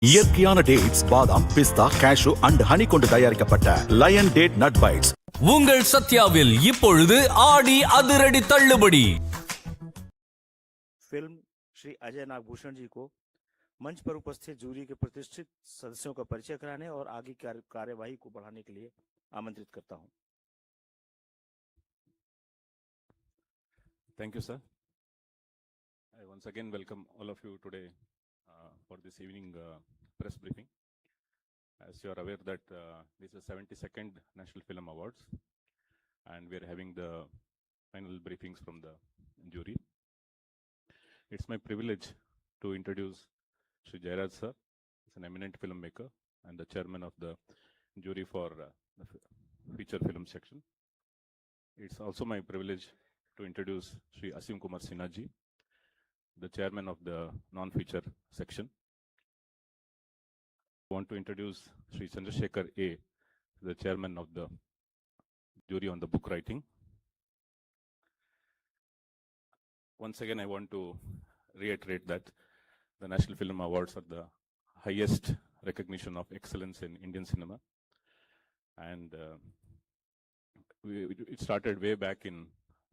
இயற்கையான டேட்ஸ், பாதாம், பிஸ்தா, cash and honey கொண்டு தயாரிக்கப்பட்ட லயன் டேட் நட் பைட்ஸ் உங்கள் சத்யாவில் இப்பொழுது ஆடி அதிரடி தள்ளுபடி. फिल्म श्री अजय नागभूषण जी को मंच पर उपस्थित जूरी के प्रतिष्ठित सदस्यों का परिचय कराने और आगे कार्यवाही को बढ़ाने के लिए आमंत्रित करता हूं. Thank you, sir. I once again welcome all of you today for this evening press briefing. As you are aware that this is 72nd National Film Awards, and we are having the final briefings from the jury. It's my privilege to introduce Shri Jairaj sir. He's an eminent filmmaker and the chairman of the jury for the feature film section. It's also my privilege to introduce Shri Asim Kumar Sinha ji, the chairman of the non-feature section. I want to introduce Shri Chandrasekhar A, the chairman of the jury on the book writing. Once again, I want to reiterate that the National Film Awards are the highest recognition of excellence in Indian cinema. And it started way back in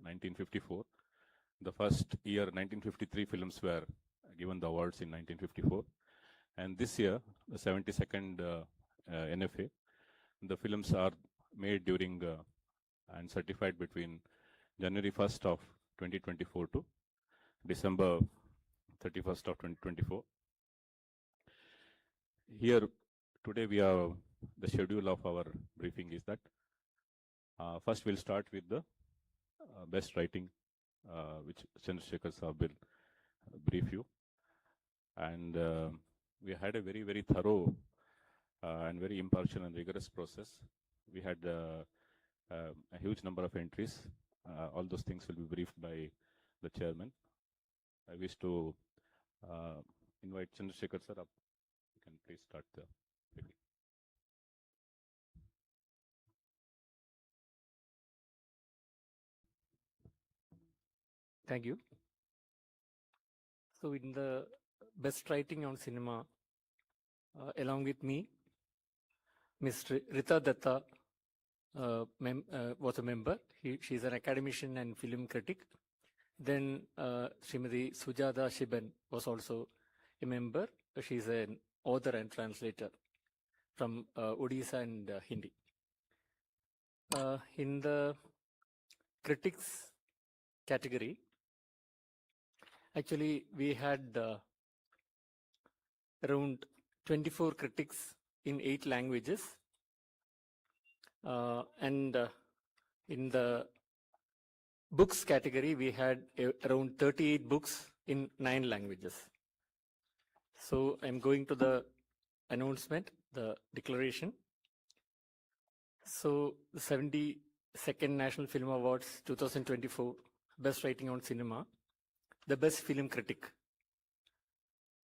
1954. The first year, 1953 films were given the awards in 1954. And this year, the 72nd NFA, the films are made during and certified between January 1st of 2024 to December 31st of 2024. Here, today we have the schedule of our briefing is that first we'll start with the best writing, which Chandrasekhar sir will brief you. And we had a very, very thorough and very impartial and rigorous process. We had a huge number of entries. All those things will be briefed by the chairman. I wish to invite Chandrasekhar sir up. You can please start the briefing. Thank you. So in the best writing on cinema, along with me, Ms. Rita Datta was a member. She's an academician and film critic. Then Srimati Sujata Shiban was also a member. She's an author and translator from Odisha and Hindi. In the critics category, actually we had around 24 critics in 8 languages. And in the books category, we had around 38 books in 9 languages. So I'm going to the announcement, the declaration. So the 72nd National Film Awards 2024, Best Writing on Cinema, the Best Film Critic.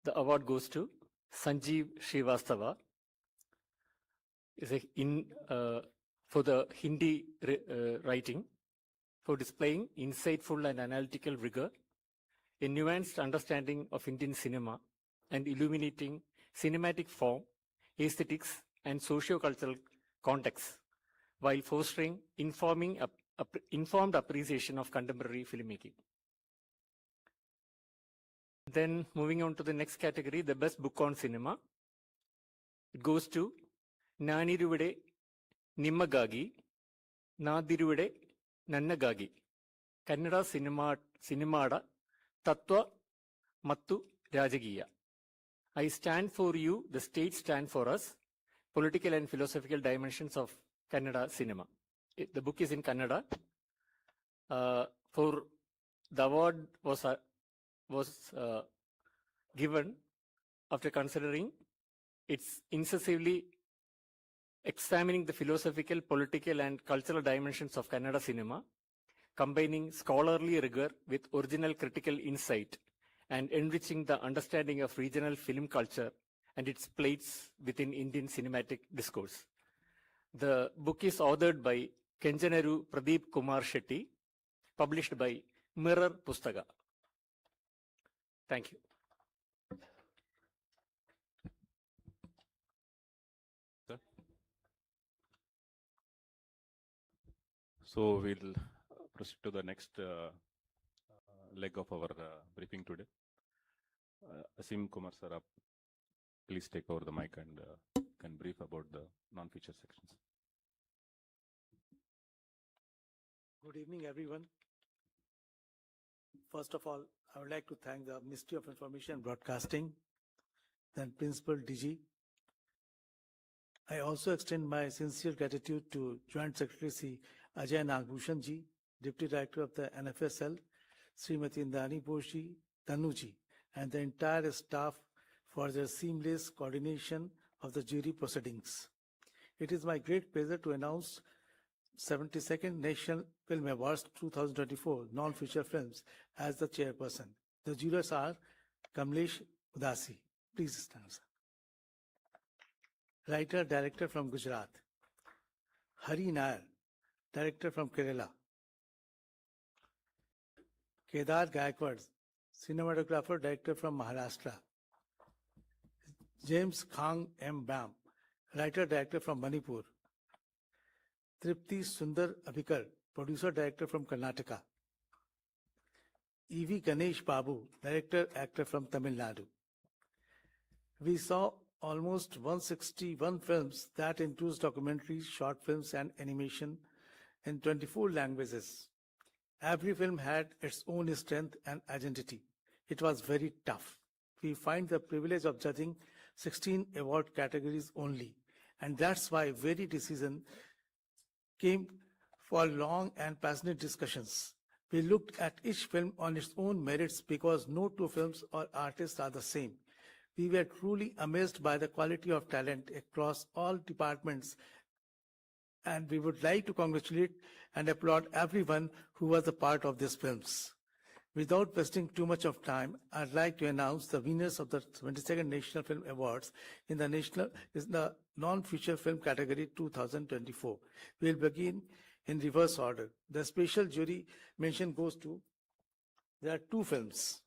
The award goes to Sanjeev Srivastava. Is for the Hindi writing, for displaying insightful and analytical rigor, a nuanced understanding of Indian cinema, and illuminating cinematic form, aesthetics, and socio-cultural context, while fostering informed appreciation of contemporary filmmaking. Then moving on to the next category, the best book on cinema. It goes to Naniruvide Nimmagagi, Nadiruvide Nannagagi, Kannada Cinemada Tattva Mattu Rajagiya. I stand for you, the state stand for us, political and philosophical dimensions of Kannada cinema. The book is in Kannada. For the award was given after considering its incisively examining the philosophical, political, and cultural dimensions of Kannada cinema, combining scholarly rigor with original critical insight, and enriching the understanding of regional film culture and its place within Indian cinematic discourse. The book is authored by Kenjanaru Pradeep Kumar Shetty, published by Mirror Pustaka. Thank you. So we'll proceed to the next leg of our briefing today. Asim Kumar sir, please take over the mic and can brief about the non-feature sections. Good evening, everyone. First of all, I would like to thank the Ministry of Information and Broadcasting, then Principal DG. I also extend my sincere gratitude to Joint Secretary Sri Ajay Nagbhushan ji, Deputy Director of the NFSL, Srimati Indani Boshi, Tanuji, and the entire staff for their seamless coordination of the jury proceedings. It is my great pleasure to announce 72nd National Film Awards 2024 non-feature films as the chairperson. The jurors are Kamlesh Udasi. Please stand, sir. Writer, director from Gujarat. Hari Nair, director from Kerala. Kedar Gaikwad, cinematographer, director from Maharashtra. James Khang M. Bam, writer, director from Manipur. Tripti Sundar Abhikar, producer, director from Karnataka. E.V. Ganesh Babu, director, actor from Tamil Nadu. We saw almost 161 films that includes documentaries, short films, and animation in 24 languages. Every film had its own strength and identity. It was very tough. We find the privilege of judging 16 award categories only, and that's why very decision came for long and passionate discussions. We looked at each film on its own merits because no two films or artists are the same. We were truly amazed by the quality of talent across all departments, and we would like to congratulate and applaud everyone who was a part of these films. Without wasting too much of time, I'd like to announce the winners of the 22nd National Film Awards in the non-feature film category 2024. We'll begin in reverse order. The special jury mention goes to, there are two films.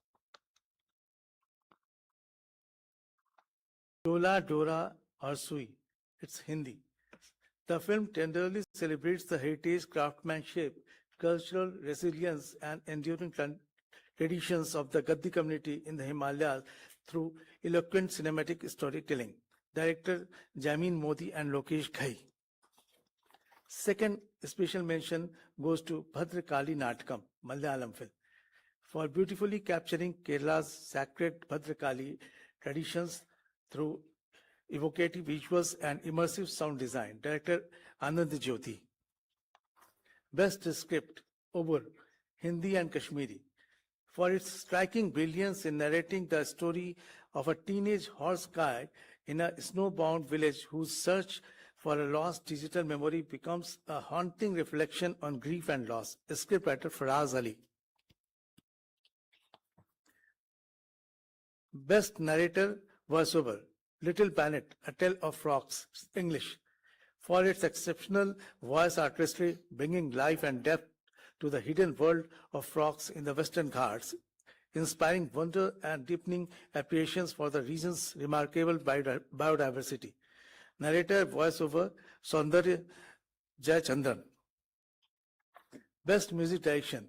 Dola Dora or Sui, it's Hindi. The film tenderly celebrates the heritage, craftsmanship, cultural resilience, and enduring traditions of the Gaddi community in the Himalayas through eloquent cinematic storytelling. Director Jamin Modi and Lokesh Ghai. Second special mention goes to Bhadrakali Natkam, Malayalam film, for beautifully capturing Kerala's sacred Bhadrakali traditions through evocative visuals and immersive sound design. Director Anand Jyoti. Best script, Over, Hindi and Kashmiri, for its striking brilliance in narrating the story of a teenage horse guide in a snowbound village whose search for a lost digital memory becomes a haunting reflection on grief and loss. Scriptwriter Faraz Ali. Best narrator, voiceover, Little Planet, A Tale of Frogs, English, for its exceptional voice artistry, bringing life and depth to the hidden world of frogs in the Western Ghats, inspiring wonder and deepening appreciation for the region's remarkable biodiversity. Narrator, voiceover, Saundarya Jayachandran. Best music direction,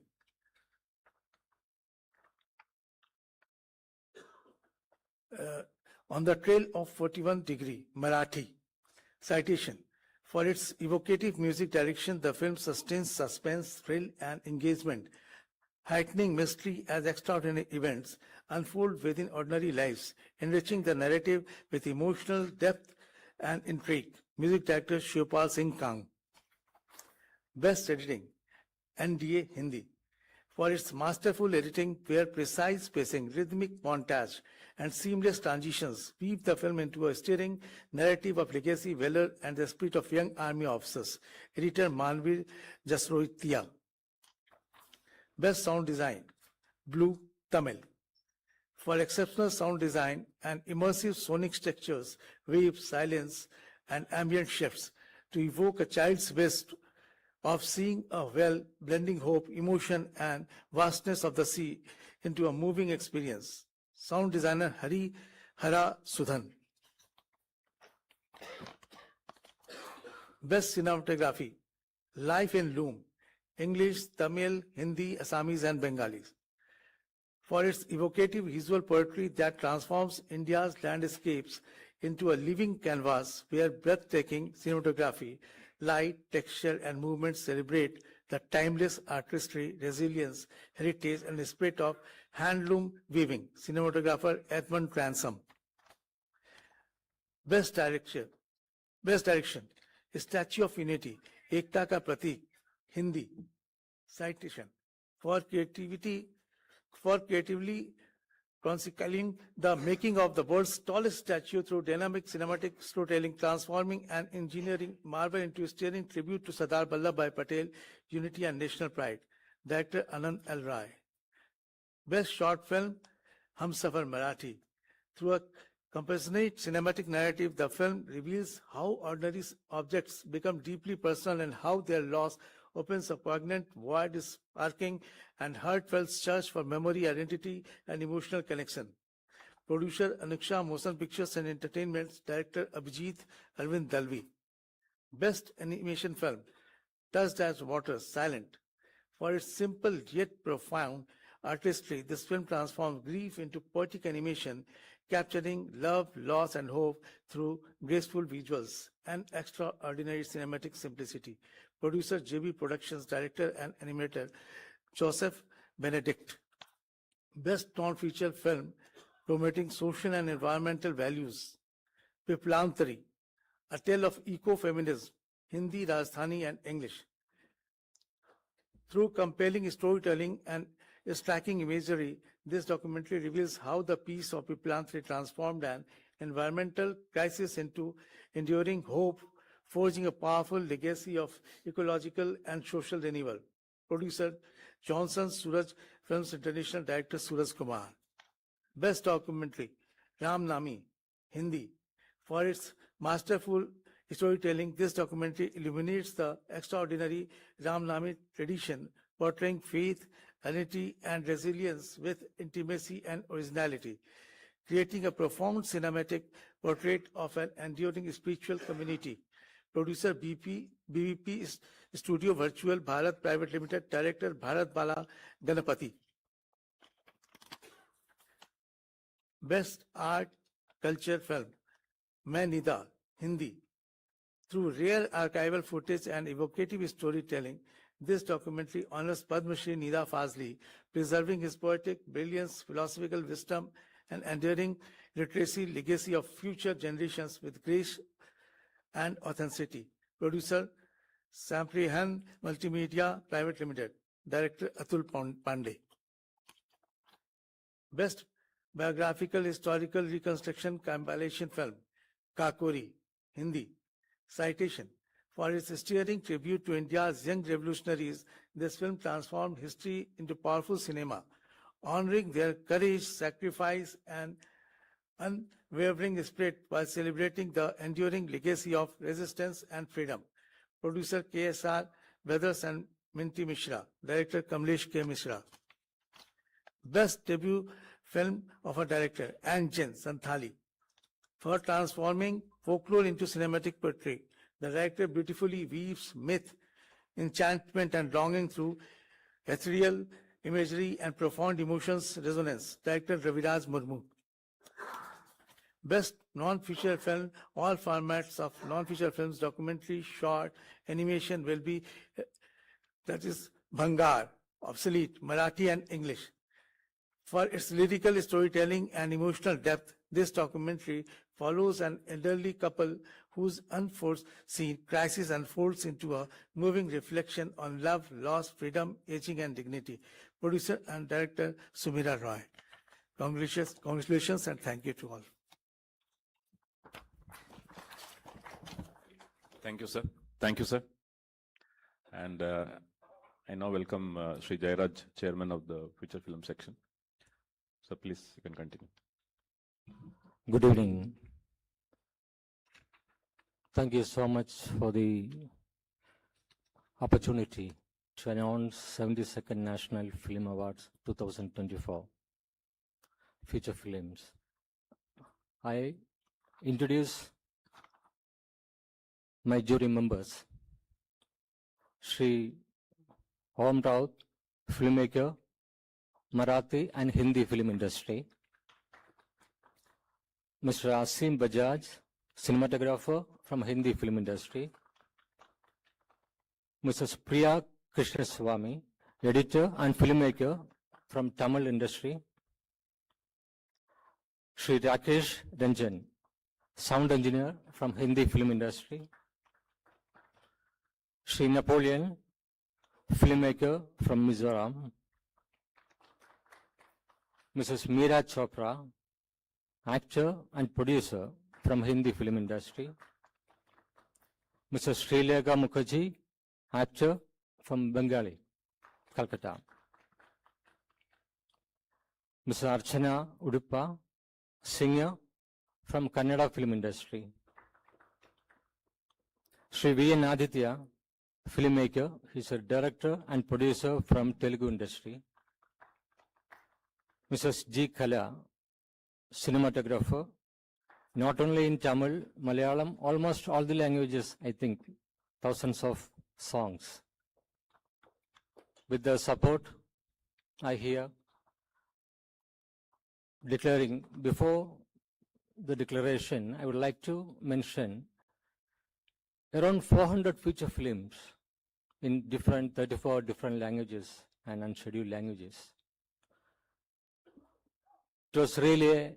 On the Trail of 41 Degree, Marathi. Citation. For its evocative music direction, the film sustains suspense, thrill, and engagement, heightening mystery as extraordinary events unfold within ordinary lives, enriching the narrative with emotional depth and intrigue. Music director Shivpal Singh Kang. Best editing, NDA Hindi, for its masterful editing where precise pacing, rhythmic montage, and seamless transitions weave the film into a stirring narrative of legacy, valor, and the spirit of young army officers. Editor Manvir Jasroitia. Best sound design, Blue, Tamil, for exceptional sound design and immersive sonic structures, waves, silence, and ambient shifts to evoke a child's wish of seeing a well, blending hope, emotion, and vastness of the sea into a moving experience. Sound designer Hari Hara Sudhan. Best cinematography, Life in Loom, English, Tamil, Hindi, Assamese, and Bengalis. For its evocative visual poetry that transforms India's landscapes into a living canvas where breathtaking cinematography, light, texture, and movement celebrate the timeless artistry, resilience, heritage, and spirit of handloom weaving. Cinematographer Edmund Ransom. Best direction. Best direction. Statue of Unity. Ekta ka Pratik. Hindi. Citation. For creatively chronicling the making of the world's tallest statue through dynamic cinematic storytelling, transforming and engineering marvel into a stirring tribute to Sardar Vallabhbhai Patel, unity and national pride. Director Anand L. Rai. Best short film, Humsafar Marathi. Through a compassionate cinematic narrative, the film reveals how ordinary objects become deeply personal and how their loss opens a poignant void, sparking and heartfelt search for memory, identity, and emotional connection. Producer Anuksha Motion Pictures and Entertainment. Director Abhijit Arvind Dalvi. Best animation film, Touched as Water, Silent. For its simple yet profound artistry, this film transforms grief into poetic animation, capturing love, loss, and hope through graceful visuals and extraordinary cinematic simplicity. Producer JB Productions, director and animator Joseph Benedict. Best non-feature film promoting social and environmental values, Piplantari, a tale of eco-feminism, Hindi, Rajasthani, and English. Through compelling storytelling and striking imagery, this documentary reveals how the peace of Piplantari transformed an environmental crisis into enduring hope, forging a powerful legacy of ecological and social renewal. Producer Johnson Suraj Films International. Director Suraj Kumar. Best documentary, Ram Nami, Hindi. For its masterful storytelling, this documentary illuminates the extraordinary Ram Nami tradition, portraying faith, identity, and resilience with intimacy and originality, creating a profound cinematic portrait of an enduring spiritual community. Producer BVP Studio Virtual Bharat Private Limited. Director Bharat Bala Ganapati. Best Art Culture Film, Main Nida, Hindi. Through rare archival footage and evocative storytelling, this documentary honors Padma Shri Nida Fazli, preserving his poetic brilliance, philosophical wisdom, and enduring literacy legacy of future generations with grace and authenticity. Producer Samprihan Multimedia Private Limited. Director Atul Pandey. Best Biographical Historical Reconstruction Compilation Film, Kakori, Hindi. Citation. For its stirring tribute to India's young revolutionaries, this film transformed history into powerful cinema, honoring their courage, sacrifice, and unwavering spirit while celebrating the enduring legacy of resistance and freedom. Producer KSR Brothers and Minty Mishra. Director Kamlesh K. Mishra. Best debut film of a director, Anjan Santhali. For transforming folklore into cinematic poetry, the director beautifully weaves myth, enchantment, and longing through ethereal imagery and profound emotions resonance. Director Raviraj Murmu. Best non-feature film, all formats of non-feature films, documentary, short, animation will be, that is Bhangar, obsolete, Marathi and English. For its lyrical storytelling and emotional depth, this documentary follows an elderly couple whose unforeseen crisis unfolds into a moving reflection on love, loss, freedom, aging, and dignity. Producer and director Sumira Roy. Congratulations and thank you to all. Thank you, sir. Thank you, sir. And I now welcome Sri Jairaj, Chairman of the Feature Film Section. So please, you can continue. Good evening. Thank you so much for the opportunity to announce 72nd National Film Awards 2024 Feature Films. I introduce my jury members, Sri Hometown filmmaker, Marathi and Hindi film industry. Mr. Asim Bajaj, cinematographer from Hindi film industry. Mrs. Priya Krishnaswamy, editor and filmmaker from Tamil industry. Shri Rakesh Ranjan, sound engineer from Hindi film industry. Shri Napoleon, filmmaker from Mizoram. Mrs. Meera Chopra, actor and producer from Hindi film industry. Mrs. Srilekha Mukherjee, actor from Bengali, Calcutta. Mrs. Archana Udupa, singer from Kannada film industry. Shri V. N. Aditya, filmmaker. He's a director and producer from Telugu industry. Mrs. G. Kala, cinematographer, not only in Tamil, Malayalam, almost all the languages, I think, thousands of songs. With the support, I hear declaring, before the declaration, I would like to mention around 400 feature films in 34 different languages and unscheduled languages. It was really a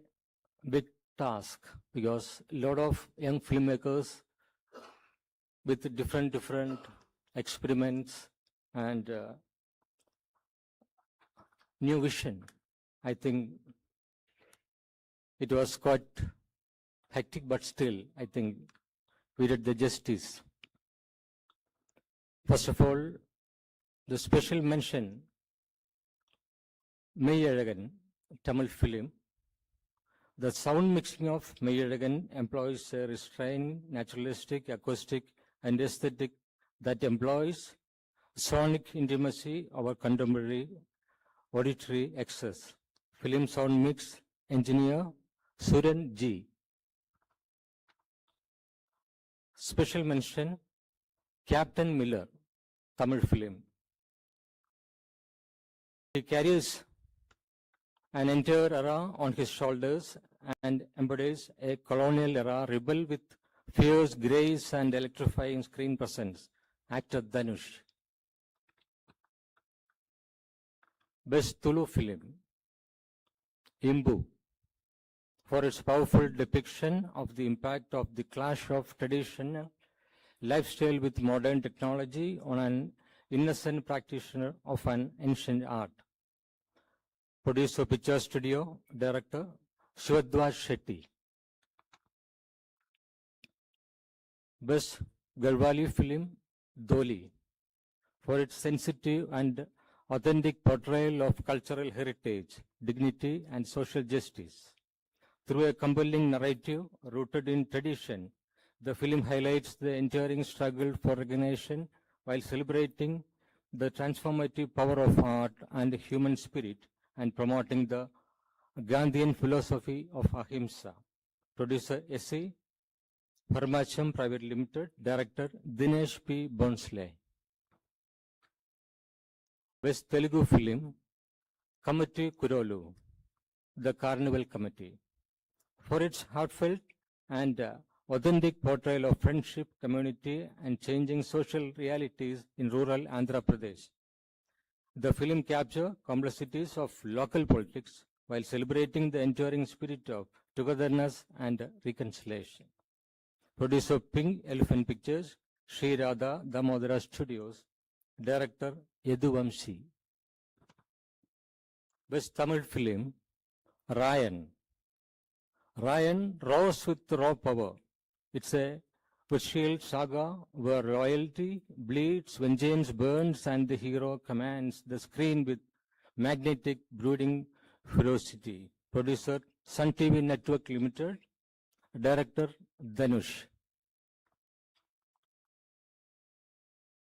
big task because a lot of young filmmakers with different experiments and new vision. I think it was quite hectic, but still, I think we did the justice. First of all, the special mention, Meyyalagan, Tamil film. The sound mixing of Meyyalagan employs a restrained, naturalistic, acoustic, and aesthetic that employs sonic intimacy over contemporary auditory excess. Film sound mix engineer Suren G. Special mention, Captain Miller, Tamil film. He carries an entire era on his shoulders and embodies a colonial era rebel with fierce grace and electrifying screen presence. Actor Dhanush. Best Tulu film, Imbu, for its powerful depiction of the impact of the clash of traditional lifestyle with modern technology on an innocent practitioner of an ancient art. Producer, Picture Studio, Director, Shivadwaj Shetty. Best Garhwali film, Doli, for its sensitive and authentic portrayal of cultural heritage, dignity, and social justice. Through a compelling narrative rooted in tradition, the film highlights the enduring struggle for recognition while celebrating the transformative power of art and the human spirit and promoting the Gandhian philosophy of ahimsa. Producer S.C. Parmacham Private Limited, Director Dinesh P. Bonsle. Best Telugu film, Committee Kurolu, The Carnival Committee, for its heartfelt and authentic portrayal of friendship, community, and changing social realities in rural Andhra Pradesh. The film captures complexities of local politics while celebrating the enduring spirit of togetherness and reconciliation. Producer Pink Elephant Pictures, Sri Radha Damodara Studios, Director Yaduvamshi. Best Tamil film, Ryan. Ryan rose with raw power. It's a Virtual saga where royalty bleeds when James burns and the hero commands the screen with magnetic brooding ferocity. Producer Sun TV Network Limited. Director Dhanush.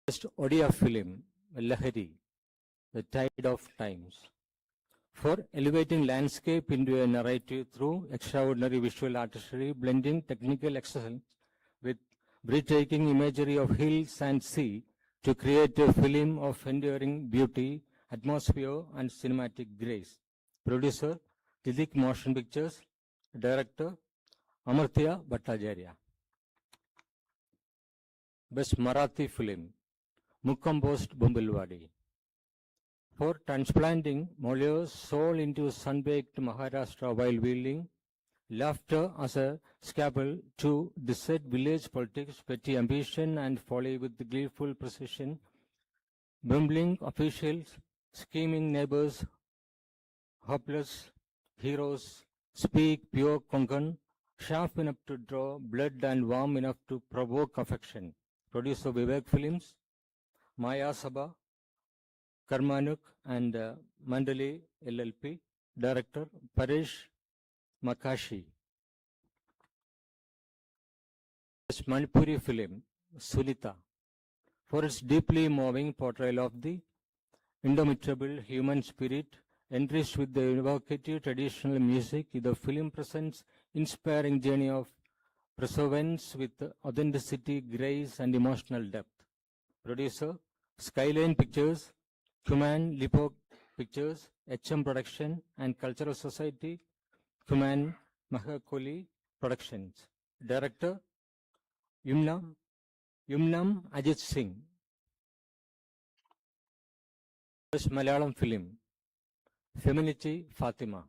Best Odia film, Lahari, The Tide of Times. For elevating landscape into a narrative through extraordinary visual artistry, blending technical excellence with breathtaking imagery of hills and sea, to create a film of enduring beauty, atmosphere, and cinematic grace. Producer, Tidik Motion Pictures. Director, Amartya Bhattacharya. Best Marathi Film, Mukkampost Bumbilwadi. For transplanting Molière's soul into sun-baked Maharashtra while wielding laughter as a scalpel to dissect village politics, petty ambition and folly with gleeful precision, bumbling officials, scheming neighbors, hopeless heroes speak pure Konkan, sharp enough to draw blood and warm enough to provoke affection. Producer Vivek Films, Maya Sabha, Karmanuk and Mandali LLP. Director Paresh Makashi. Manipuri film, Sulita, for its deeply moving portrayal of the indomitable human spirit, enriched with the evocative traditional music, the film presents inspiring journey of perseverance with authenticity, grace, and emotional depth. Producer, Skyline Pictures, Kuman Lipo Pictures, HM Production, and Cultural Society, Kuman Mahakoli Productions. Director, Yumnam Ajit Singh. Best Malayalam Film, Femininity Fatima.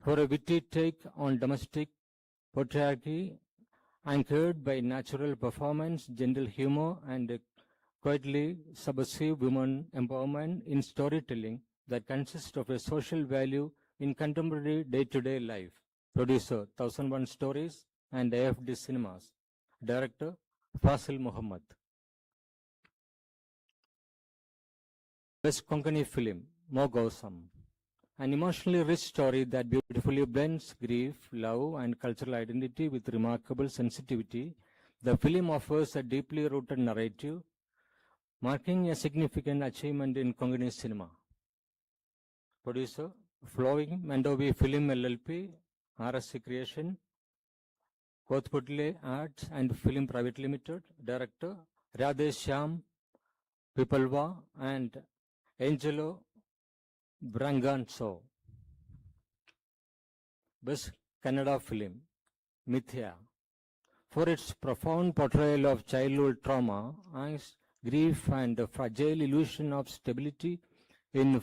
For a witty take on domestic patriarchy, anchored by natural performance, gentle humor, and a quietly subversive women empowerment in storytelling that consists of a social value in contemporary day-to-day life. Producer, 1001 Stories and AFD Cinemas. Director, Fasil Muhammad. Best Konkani Film, Mo Gausam. An emotionally rich story that beautifully blends grief, love, and cultural identity with remarkable sensitivity. The film offers a deeply rooted narrative, marking a significant achievement in Konkani cinema. Producer, Flowing Mandovi Film LLP, RSC Creation, Kothputle Arts and Film Private Limited. Director, Radhe Shyam Pipalwa and Angelo Branganzo. Best Kannada Film, Mithya. For its profound portrayal of childhood trauma, angst, grief, and the fragile illusion of stability in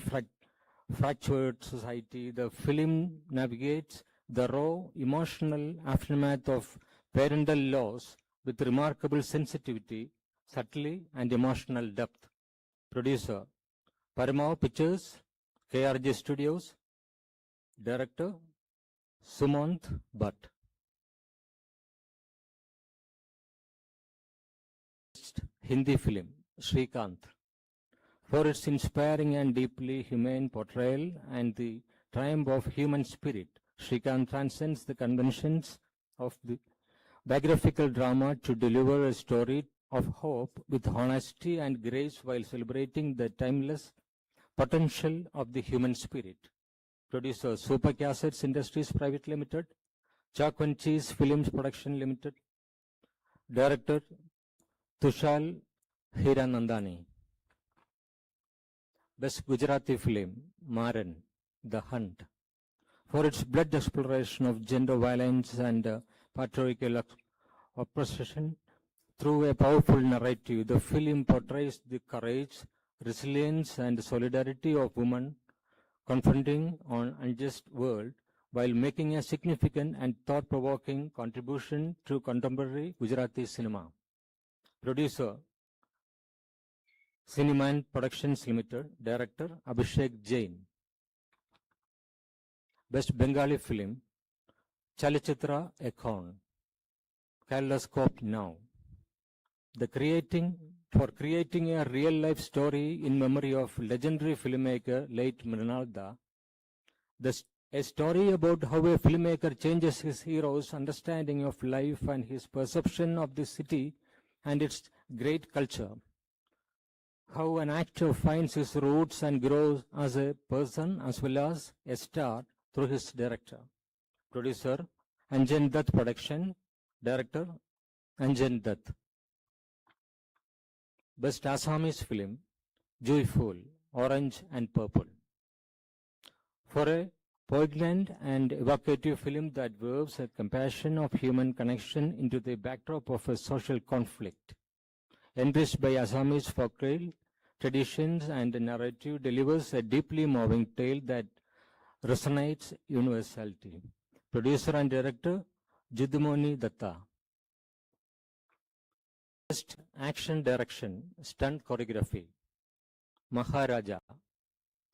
fractured society, the film navigates the raw emotional aftermath of parental loss with remarkable sensitivity, subtlety, and emotional depth. Producer, Paramount Pictures, KRG Studios. Director, Sumant Bhatt. Hindi film, Shrikant. For its inspiring and deeply humane portrayal and the triumph of human spirit, Shrikant transcends the conventions of the biographical drama to deliver a story of hope with honesty and grace while celebrating the timeless potential of the human spirit. Producer, Super Cassettes Industries Private Limited, Chalk and Cheese Films Production Limited. Director, Tushal Hiranandani. Best Gujarati Film, Maran, The Hunt. For its blood exploration of gender violence and patriarchal oppression through a powerful narrative, the film portrays the courage, resilience, and solidarity of women confronting an unjust world while making a significant and thought-provoking contribution to contemporary Gujarati cinema. Producer, Cineman Productions Limited. Director, Abhishek Jain. Best Bengali Film, Chalichitra Ekon, Kaleidoscope Now. For creating a real-life story in memory of legendary filmmaker late Mrinal Da, a story about how a filmmaker changes his hero's understanding of life and his perception of the city and its great culture. How an actor finds his roots and grows as a person as well as a star through his director. Producer, Anjan Dutt Production. Director, Anjan Dutt. Best Assamese film, Joyful, Orange and Purple. For a poignant and evocative film that weaves a compassion of human connection into the backdrop of a social conflict. Enriched by Assamese folktale, traditions and narrative, delivers a deeply moving tale that resonates universality. Producer and director, Judumoni Datta. Best action direction, stunt choreography, Maharaja,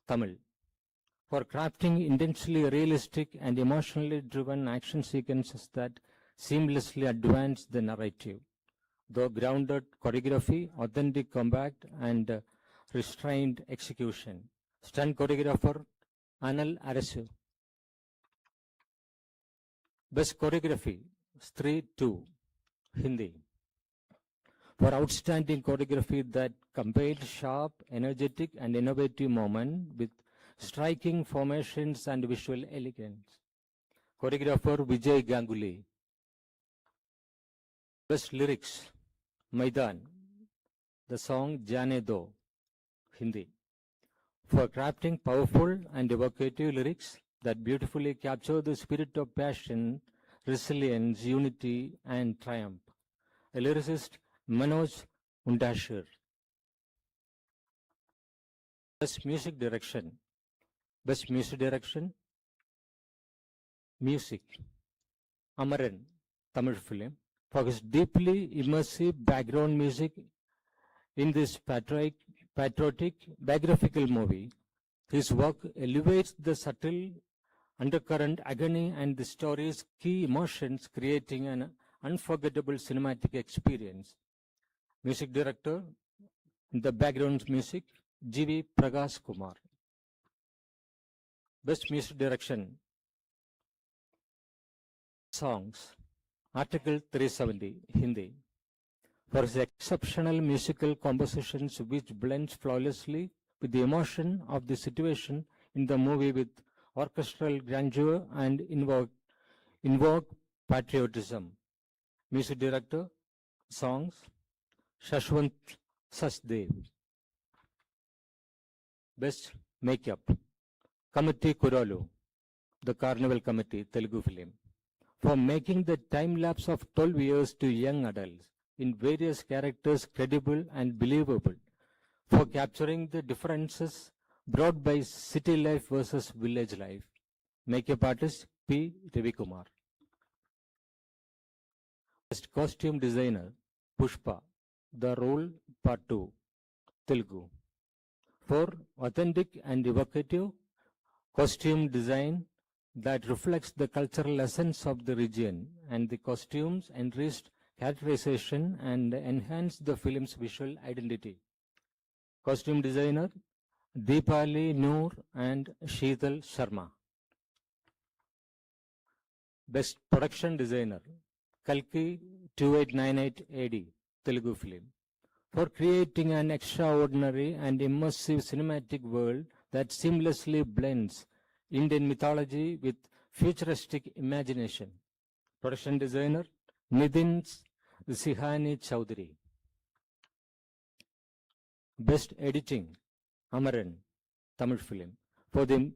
Tamil. For crafting intensely realistic and emotionally driven action sequences that seamlessly advance the narrative. Though grounded choreography, authentic combat, and restrained execution. Stunt choreographer, Anil Arasu. Best choreography, Stree 2, Hindi. For outstanding choreography that combined sharp, energetic, and innovative movement with striking formations and visual elegance. Choreographer Vijay Ganguly. Best lyrics, Maidan, the song Jane Do, Hindi. For crafting powerful and evocative lyrics that beautifully capture the spirit of passion, resilience, unity, and triumph. A lyricist, Manoj Undashir. Best music direction. Best music direction, music, Amaran, Tamil film. For his deeply immersive background music in this patriotic biographical movie, his work elevates the subtle undercurrent agony and the story's key emotions, creating an unforgettable cinematic experience. Music director, the background music, G.V. Prakash Kumar. Best music direction, songs, Article 370, Hindi. For his exceptional musical compositions which blends flawlessly with the emotion of the situation in the movie with orchestral grandeur and invoke patriotism. Music director, songs, Shashwant Sachdev. Best makeup, Committee Kuralu, the Carnival Committee, Telugu film. For making the time lapse of 12 years to young adults in various characters credible and believable. For capturing the differences brought by city life versus village life. Makeup artist P. Ravikumar. Best costume designer Pushpa, The Role Part 2, Telugu. For authentic and evocative costume design that reflects the cultural essence of the region, and the costumes enriched characterization and enhance the film's visual identity. Costume designer Deepali Noor and Sheetal Sharma. Best production designer Kalki 2898 AD, Telugu film. For creating an extraordinary and immersive cinematic world that seamlessly blends Indian mythology with futuristic imagination. Production designer Nitin Sihani Chowdhury. Best editing Amaran, Tamil film. For the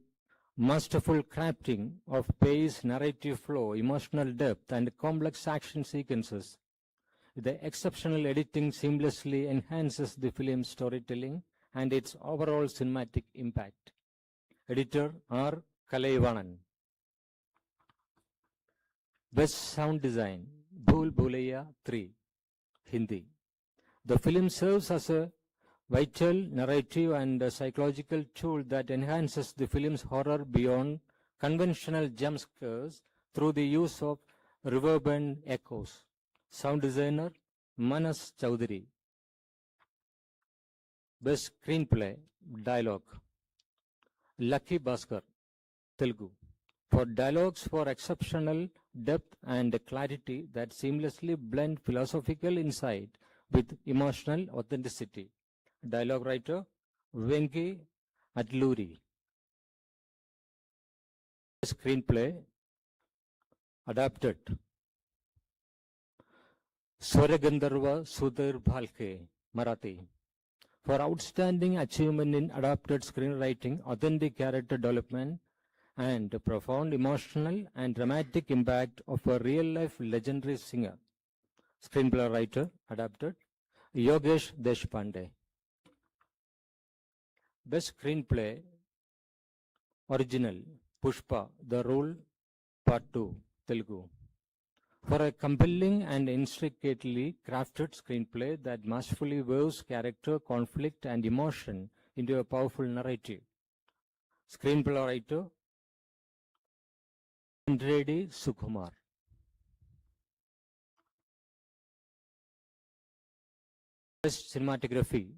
masterful crafting of pace, narrative flow, emotional depth, and complex action sequences, the exceptional editing seamlessly enhances the film's storytelling and its overall cinematic impact. Editor R. Kalaivanan. Best sound design, Bhool Bhulaiya 3, Hindi. The film serves as a vital narrative and a psychological tool that enhances the film's horror beyond conventional jump scares through the use of reverberant echoes. Sound designer, Manas Chowdhury. Best screenplay, dialogue, Lucky Bhaskar, Telugu. For dialogues for exceptional depth and clarity that seamlessly blend philosophical insight with emotional authenticity. Dialogue writer, Venki Atluri. Screenplay, adapted, Swaragandharva Sudhir Bhalke, Marathi. for outstanding achievement in adapted screenwriting, authentic character development, and profound emotional and dramatic impact of a real-life legendary singer. Screenplay writer, adapted, Yogesh Deshpande. Best Screenplay, Original, Pushpa, The Rule, Part 2, Telugu. For a compelling and intricately crafted screenplay that masterfully weaves character, conflict, and emotion into a powerful narrative. Screenplay writer, Andredi Sukumar. Best Cinematography,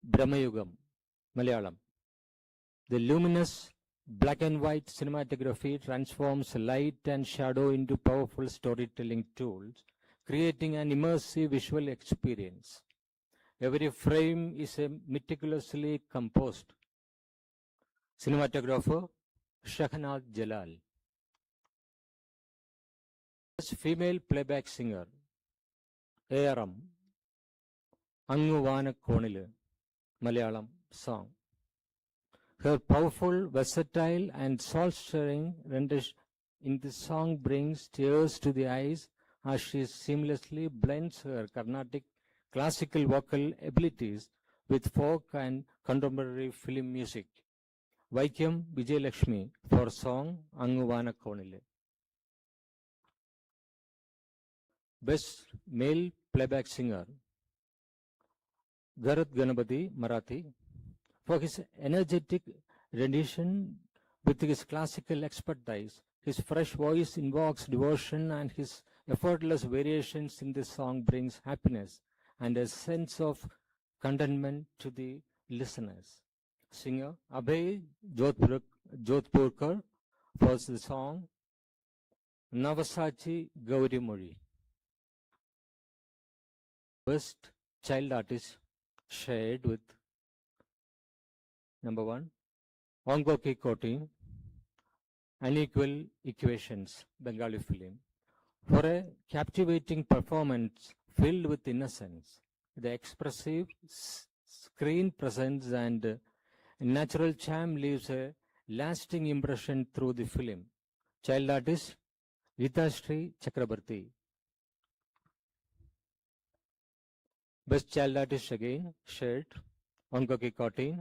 Brahmayugam, Malayalam. The luminous black and white cinematography transforms light and shadow into powerful storytelling tools, creating an immersive visual experience. Every frame is a meticulously composed. Cinematographer, Shahnaz Jalal. Best Female Playback Singer, ARM, Angu Vanakkonil, Malayalam song. Her powerful, versatile, and soul-stirring rendition in the song brings tears to the eyes as she seamlessly blends her Carnatic classical vocal abilities with folk and contemporary film music. Vaikyam Vijayalakshmi for song Angu Vanakkonil. Best Male Playback Singer, Garat Ganapati, Marathi, for his energetic rendition with his classical expertise. His fresh voice invokes devotion, and his effortless variations in the song brings happiness and a sense of contentment to the listeners. Singer Abhay Jodhpurkar for the song Navasachi Gauri Mori. Best Child Artist shared with number 1, Ongoki Koti, Unequal Equations, Bengali film. For a captivating performance filled with innocence, the expressive screen presence and natural charm leaves a lasting impression through the film. Child artist, Ritashri Chakrabarti. Best Child Artist again, shared, Ongoki Koti,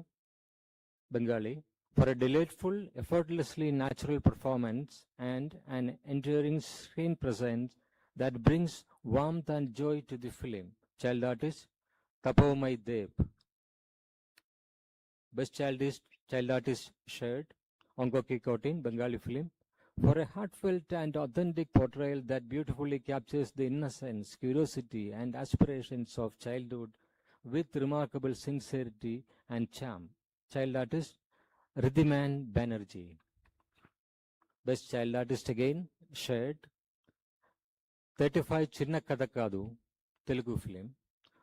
Bengali, for a delightful, effortlessly natural performance and an enduring screen presence that brings warmth and joy to the film. Child artist, Tapomai Dev. Best Child Artist shared, Ongoki Kotin, Bengali film, for a heartfelt and authentic portrayal that beautifully captures the innocence, curiosity, and aspirations of childhood with remarkable sincerity and charm. Child artist, Ridhiman Banerjee. Best Child Artist again, shared, 35 Chinna Kadakadu, Telugu film,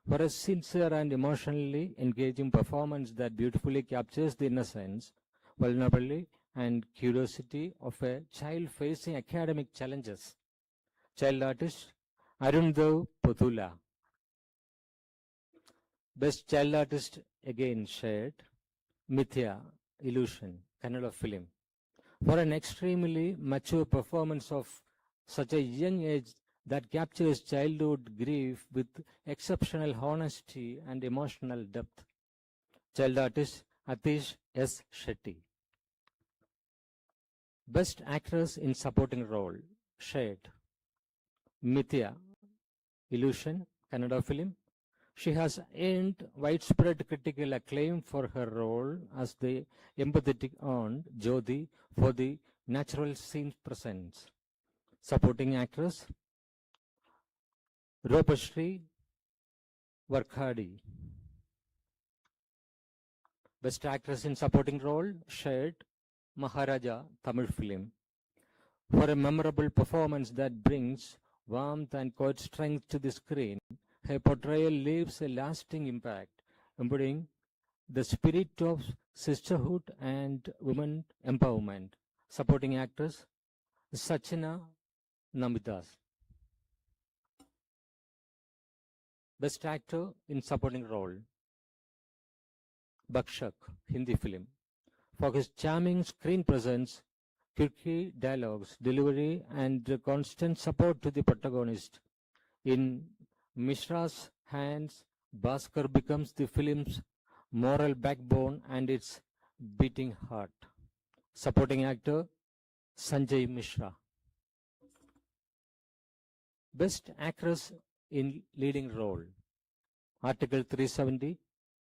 for a sincere and emotionally engaging performance that beautifully captures the innocence, vulnerability, and curiosity of a child facing academic challenges. Child artist, Arundav Putula. Best Child Artist again shared, Mithya, Illusion, Kannada film, for an extremely mature performance of such a young age that captures childhood grief with exceptional honesty and emotional depth. Child artist, Atish S. Shetty. Best Actress in Supporting Role, shared, Mithya, Illusion, Kannada film. She has earned widespread critical acclaim for her role as the empathetic aunt, Jyoti, for the natural scene presence. Supporting actress, Ropashri Varkhadi. Best Actress in Supporting Role, shared, Maharaja, Tamil film, for a memorable performance that brings warmth and quiet strength to the screen. Her portrayal leaves a lasting impact, embodying the spirit of sisterhood and women empowerment. Supporting actress, Sachina Namidas. Best Actor in Supporting Role, Bakshak, Hindi film, for his charming screen presence, quirky dialogues, delivery, and constant support to the protagonist. In Mishra's hands, Bhaskar becomes the film's moral backbone and its beating heart. Supporting actor Sanjay Mishra. Best actress in leading role. Article 370,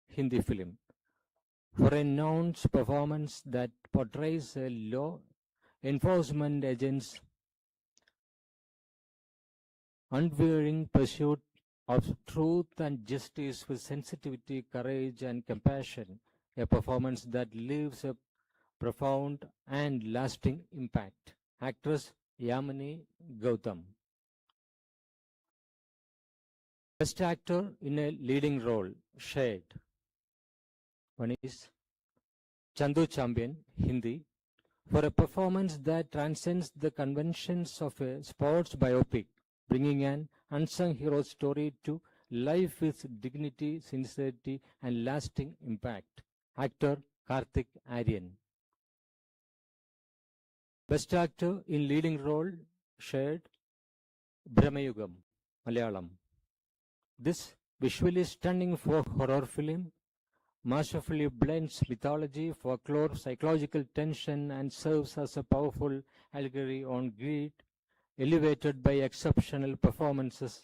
Hindi film. For a announced performance that portrays a law enforcement agent's unwavering pursuit of truth and justice with sensitivity, courage, and compassion, a performance that leaves a profound and lasting impact. Actress Yamini Gautam. Best actor in a leading role, shared. One is Chandu Champion, Hindi, for a performance that transcends the conventions of a sports biopic, bringing an unsung hero story to life with dignity, sincerity, and lasting impact. Actor Karthik Aryan. Best actor in leading role, shared, Brahmayugam, Malayalam. This visually stunning folk horror film masterfully blends mythology, folklore, psychological tension, and serves as a powerful allegory on greed, elevated by exceptional performances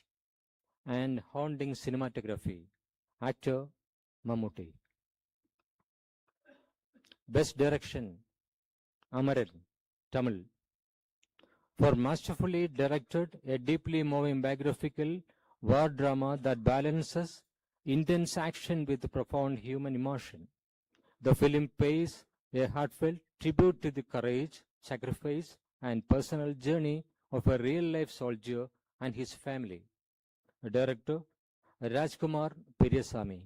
and haunting cinematography. Actor Mammootty. Best Direction Amaran, Tamil. For masterfully directed, a deeply moving biographical war drama that balances intense action with profound human emotion. The film pays a heartfelt tribute to the courage, sacrifice, and personal journey of a real-life soldier and his family. Director Rajkumar Periyasamy.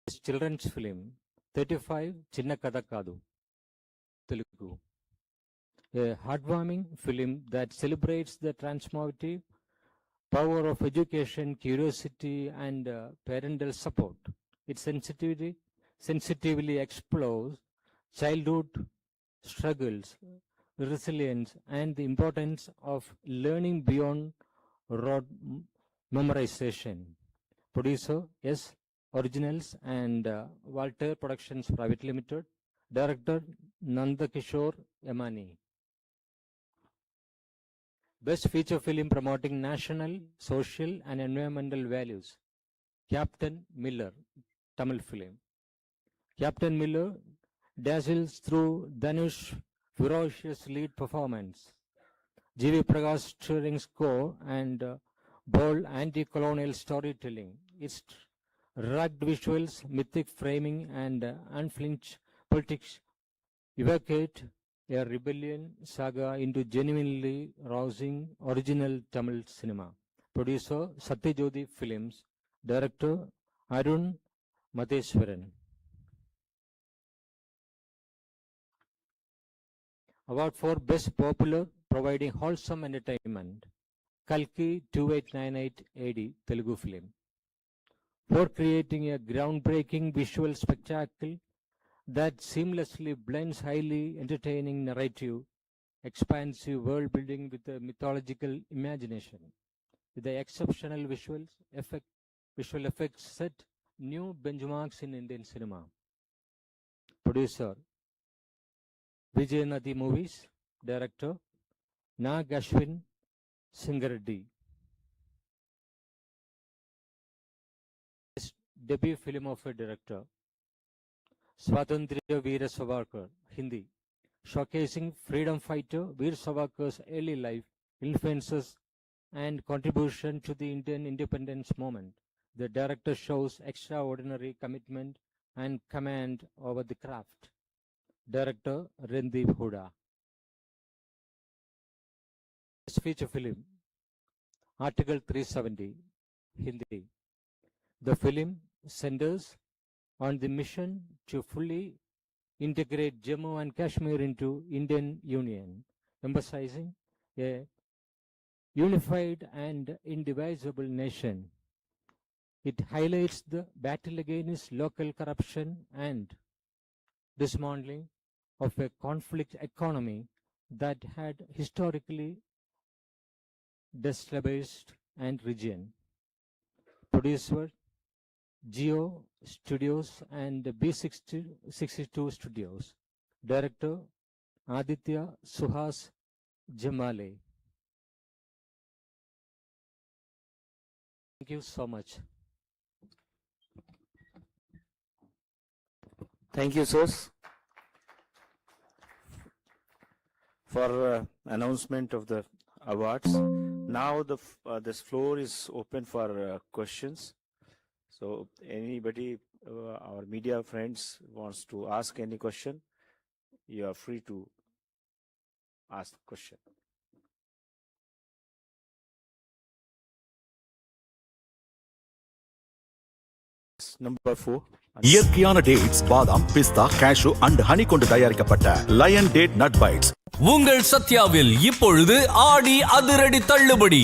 His children's film 35 Chinna Kada Kadu, Telugu. A heartwarming film that celebrates the transformative power of education, curiosity, and parental support. It sensitively explores childhood struggles, resilience, and the importance of learning beyond rote memorization. Producer S. Originals and Walter Productions Private Limited. Director Nandakishore Yamani. Best feature film promoting national, social, and environmental values. Captain Miller, Tamil film. Captain Miller dazzles through Dhanush's ferocious lead performance. G.V. Prakash stirring score and bold anti-colonial storytelling. Its rugged visuals, mythic framing, and unflinched politics evocate a rebellion saga into genuinely rousing original Tamil cinema. Producer Satyajodi Films. Director Arun Madheswaran. Award for Best Popular, providing wholesome entertainment. Kalki 2898 AD, Telugu film. For creating a groundbreaking visual spectacle that seamlessly blends highly entertaining narrative, expansive world building with a mythological imagination. With the exceptional visual effects set new benchmarks in Indian cinema. Producer Vijay Nadi Movies. Director Nag Ashwin Singareddy. Debut film of a director Swatantriya Veera Savarkar, Hindi, showcasing freedom fighter Veer Savarkar's early life, influences, and contribution to the Indian independence movement. The director shows extraordinary commitment and command over the craft. Director Randeep Huda. Best feature film Article 370, Hindi. The film centers on the mission to fully integrate Jammu and Kashmir into Indian Union, emphasizing a unified and indivisible nation. It highlights the battle against local corruption and dismantling of a conflict economy that had historically destabilized and region. Producer Geo Studios and B62 Studios. Director Aditya Suhas Jamale. Thank you so much. Thank you, Sos, for announcement of the awards. Now this floor is open for questions. So anybody, our media friends wants to ask any question, you are free to ask the question. Number 4. இயற்கையான dates பாதாம் பிஸ்தா cash and honey கொண்டு தயாரிக்கப்பட்ட lion date nut bytes உங்கள் சத்யாவில் இப்பொழுது ஆடி அதிரடி தள்ளுபடி